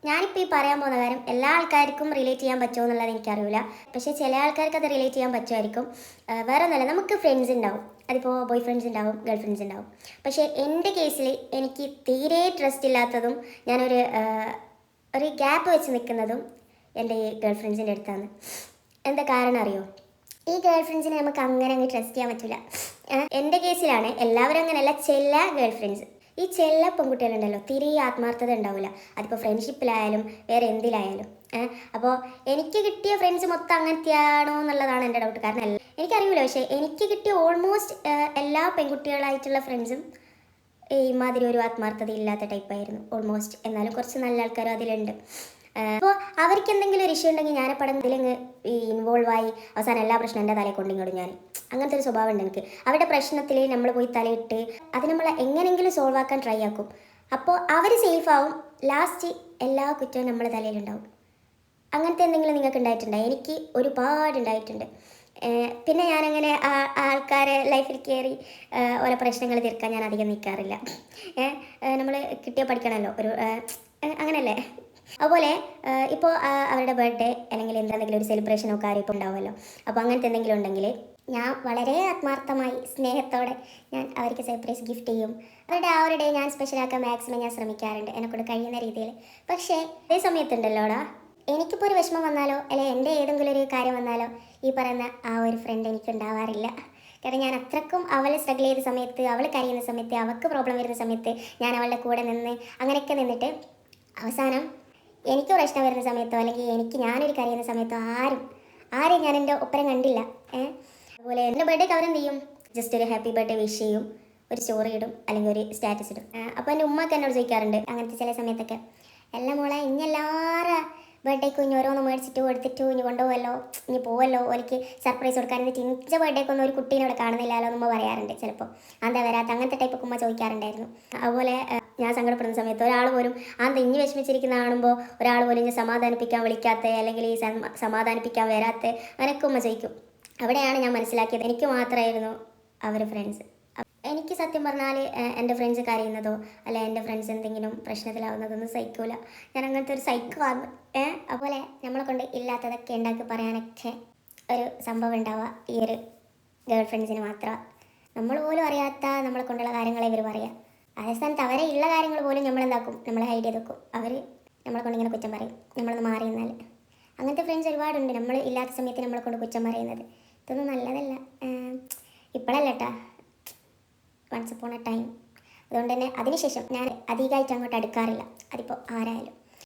ഞാനിപ്പോൾ ഈ പറയാൻ പോകുന്ന കാര്യം എല്ലാ ആൾക്കാർക്കും റിലേറ്റ് ചെയ്യാൻ പറ്റുമോ എന്നുള്ളത് എനിക്കറിയില്ല. പക്ഷേ ചില ആൾക്കാർക്ക് അത് റിലേറ്റ് ചെയ്യാൻ പറ്റുമായിരിക്കും. വേറെ ഒന്നുമല്ല, നമുക്ക് ഫ്രണ്ട്സ് ഉണ്ടാവും. അതിപ്പോൾ ബോയ് ഫ്രണ്ട്സ് ഉണ്ടാവും, ഗേൾ ഫ്രണ്ട്സ് ഉണ്ടാവും. പക്ഷേ എൻ്റെ കേസിൽ എനിക്ക് തീരെ ട്രസ്റ്റ് ഇല്ലാത്തതും ഒരു ഗ്യാപ്പ് വെച്ച് നിൽക്കുന്നതും എൻ്റെ ഈ ഗേൾ ഫ്രണ്ട്സിൻ്റെ അടുത്താണ്. എന്താ കാരണം അറിയോ? ഈ ഗേൾ ഫ്രണ്ട്സിനെ നമുക്ക് അങ്ങനെ അങ്ങ് ട്രസ്റ്റ് ചെയ്യാൻ പറ്റില്ല. എൻ്റെ കേസിലാണ്, എല്ലാവരും അങ്ങനെയല്ല. ചില ഗേൾ ഫ്രണ്ട്സ്, ഈ ചില പെൺകുട്ടികളുണ്ടല്ലോ, തീരെ ആത്മാർത്ഥത ഉണ്ടാവില്ല. അതിപ്പോൾ ഫ്രണ്ട്ഷിപ്പിലായാലും വേറെ എന്തിലായാലും. അപ്പോൾ എനിക്ക് കിട്ടിയ ഫ്രണ്ട്സ് മൊത്തം അങ്ങനത്തെയാണോ എന്നുള്ളതാണ് എൻ്റെ ഡൗട്ട്. കാരണം എനിക്കറിയില്ല, പക്ഷേ എനിക്ക് കിട്ടിയ ഓൾമോസ്റ്റ് എല്ലാ പെൺകുട്ടികളായിട്ടുള്ള ഫ്രണ്ട്സും ഇമാതിരി ഒരു ആത്മാർത്ഥത ഇല്ലാത്ത ടൈപ്പായിരുന്നു ഓൾമോസ്റ്റ്. എന്നാലും കുറച്ച് നല്ല ആൾക്കാരും അതിലുണ്ട്. അപ്പോൾ അവർക്ക് എന്തെങ്കിലും ഒരു ഇഷ്യൂ ഉണ്ടെങ്കിൽ ഞാൻ പടം ഇതിലങ്ങ് ഇൻവോൾവ് ആയി അവസാനം എല്ലാ പ്രശ്നം എൻ്റെ തലയിൽ കൊണ്ടിങ്ങോടും ഞാൻ. അങ്ങനത്തെ ഒരു സ്വഭാവം ഉണ്ട് എനിക്ക്. അവരുടെ പ്രശ്നത്തിൽ നമ്മൾ പോയി തലയിട്ട് അത് നമ്മൾ എങ്ങനെയെങ്കിലും സോൾവ് ആക്കാൻ ട്രൈ ആക്കും. അപ്പോൾ അവർ സേഫ് ആവും. ലാസ്റ്റ് എല്ലാ കുറ്റവും നമ്മുടെ തലയിലുണ്ടാവും. അങ്ങനത്തെ എന്തെങ്കിലും നിങ്ങൾക്ക് ഉണ്ടായിട്ടുണ്ടോ? എനിക്ക് ഒരുപാട് ഉണ്ടായിട്ടുണ്ട്. പിന്നെ ഞാനങ്ങനെ ആൾക്കാരെ ലൈഫിൽ കയറി ഓരോ പ്രശ്നങ്ങൾ തീർക്കാൻ ഞാൻ അധികം നിൽക്കാറില്ല. നമ്മൾ കിട്ടിയ പഠിക്കണമല്ലോ, അങ്ങനെയല്ലേ. അതുപോലെ ഇപ്പോൾ അവരുടെ ബർത്ത്ഡേ അല്ലെങ്കിൽ എന്തെങ്കിലും ഒരു സെലിബ്രേഷനോ കാര്യം ഇപ്പോൾ ഉണ്ടാവുമല്ലോ. അപ്പോൾ അങ്ങനത്തെ എന്തെങ്കിലും ഉണ്ടെങ്കിൽ ഞാൻ വളരെ ആത്മാർത്ഥമായി സ്നേഹത്തോടെ ഞാൻ അവർക്ക് സർപ്രൈസ് ഗിഫ്റ്റ് ചെയ്യും. അവരുടെ ഡേ ഞാൻ സ്പെഷ്യലാക്കാൻ മാക്സിമം ഞാൻ ശ്രമിക്കാറുണ്ട്, എന്നെക്കൊണ്ട് കഴിയുന്ന രീതിയിൽ. പക്ഷേ അതേ സമയത്തുണ്ടല്ലോടാ, എനിക്കിപ്പോൾ ഒരു വിഷമം വന്നാലോ അല്ലെങ്കിൽ എൻ്റെ ഏതെങ്കിലും ഒരു കാര്യം വന്നാലോ ഈ പറയുന്ന ആ ഒരു ഫ്രണ്ട് എനിക്ക് ഉണ്ടാവാറില്ല. കാരണം ഞാൻ അത്രക്കും അവൾ സ്ട്രഗിൾ ചെയ്ത സമയത്ത്, അവൾ കരയുന്ന സമയത്ത്, അവൾക്ക് പ്രോബ്ലം വരുന്ന സമയത്ത് ഞാൻ അവളുടെ കൂടെ നിന്ന് അങ്ങനെയൊക്കെ നിന്നിട്ട് അവസാനം എനിക്ക് പ്രശ്നം വരുന്ന സമയത്തോ അല്ലെങ്കിൽ ഞാനൊരു കരയുന്ന സമയത്തോ ആരും ഞാൻ എൻ്റെ ഒപ്പരം കണ്ടില്ല. അതുപോലെ എൻ്റെ ബർത്ത്ഡേക്ക് അവരെന്ത് ചെയ്യും? ജസ്റ്റ് ഒരു ഹാപ്പി ബർത്ത്ഡേ വിഷ് ചെയ്യും, ഒരു സ്റ്റോറി ഇടും അല്ലെങ്കിൽ ഒരു സ്റ്റാറ്റസ് ഇടും. അപ്പോൾ എൻ്റെ ഉമ്മയൊക്കെ എന്നോട് ചോദിക്കാറുണ്ട് അങ്ങനത്തെ ചില സമയത്തൊക്കെ, എല്ലാം മോളെ ഇനി എല്ലാവരും ബർത്ത്ഡേക്ക് ഇനി ഓരോന്ന് മേടിച്ചിട്ട് കൊടുത്തിട്ടു ഇനി കൊണ്ടുപോകല്ലോ, ഇനി പോവല്ലോ, എനിക്ക് സർപ്രൈസ് കൊടുക്കാൻ. എന്നിട്ട് ഇഞ്ച ബർത്ത്ഡേക്കൊന്നും ഒരു കുട്ടീനോട് കാണുന്നില്ലല്ലോ എന്ന് പറയാറുണ്ട്. ചിലപ്പോൾ എന്താ വരാത്ത അങ്ങനത്തെ ടൈപ്പൊക്കെ ഉമ്മ ചോദിക്കാറുണ്ടായിരുന്നു. അതുപോലെ ഞാൻ സങ്കടപ്പെടുന്ന സമയത്ത് ഒരാൾ പോലും ഇഞ്ഞി വിഷമിച്ചിരിക്കുന്ന കാണുമ്പോൾ ഒരാൾ പോലും ഇങ്ങനെ സമാധാനിപ്പിക്കാൻ വിളിക്കാത്ത അല്ലെങ്കിൽ ഈ സമാധാനിപ്പിക്കാൻ വരാത്ത അങ്ങനെയൊക്കെ ഉമ്മ ചോദിക്കും. അവിടെയാണ് ഞാൻ മനസ്സിലാക്കിയത് എനിക്ക് മാത്രമായിരുന്നു അവർ ഫ്രണ്ട്സ്. എനിക്ക് സത്യം പറഞ്ഞാൽ എൻ്റെ ഫ്രണ്ട്സ് കരയുന്നതോ അല്ല എൻ്റെ ഫ്രണ്ട്സ് എന്തെങ്കിലും പ്രശ്നത്തിലാവുന്നതൊന്നും സഹിക്കൂല. ഞാൻ അങ്ങനത്തെ ഒരു സൈക്കോ ആണ്. അതുപോലെ നമ്മളെ കൊണ്ട് ഇല്ലാത്തതൊക്കെ ഉണ്ടാക്കി പറയാനൊക്കെ ഒരു സംഭവം ഉണ്ടാവുക ഈ ഒരു ഗേൾ ഫ്രണ്ട്സിന് മാത്രമാണ്. നമ്മൾ പോലും അറിയാത്ത നമ്മളെ കൊണ്ടുള്ള കാര്യങ്ങളെ ഇവർ പറയാം. അതേ സ്ഥാനത്ത് അവരെ ഉള്ള കാര്യങ്ങൾ പോലും നമ്മളെന്താക്കും, നമ്മളെ ഹൈഡ് ചെയ്ത് വെക്കും. അവർ നമ്മളെ കൊണ്ട് ഇങ്ങനെ കുറ്റം പറയും, നമ്മളൊന്ന് മാറി നിന്നാൽ. അങ്ങനത്തെ ഫ്രണ്ട്സ് ഒരുപാടുണ്ട് നമ്മൾ ഇല്ലാത്ത സമയത്ത് നമ്മളെ കൊണ്ട് കുറ്റം പറയുന്നത്. ഇതൊന്നും നല്ലതല്ല. ഇപ്പോഴല്ല കേട്ടാ, വൺസ് അപ്പോൺ എ ടൈം. അതുകൊണ്ട് തന്നെ അതിനുശേഷം ഞാൻ അധികമായിട്ട് അങ്ങോട്ട് അടുക്കാറില്ല, അതിപ്പോൾ ആരായാലും.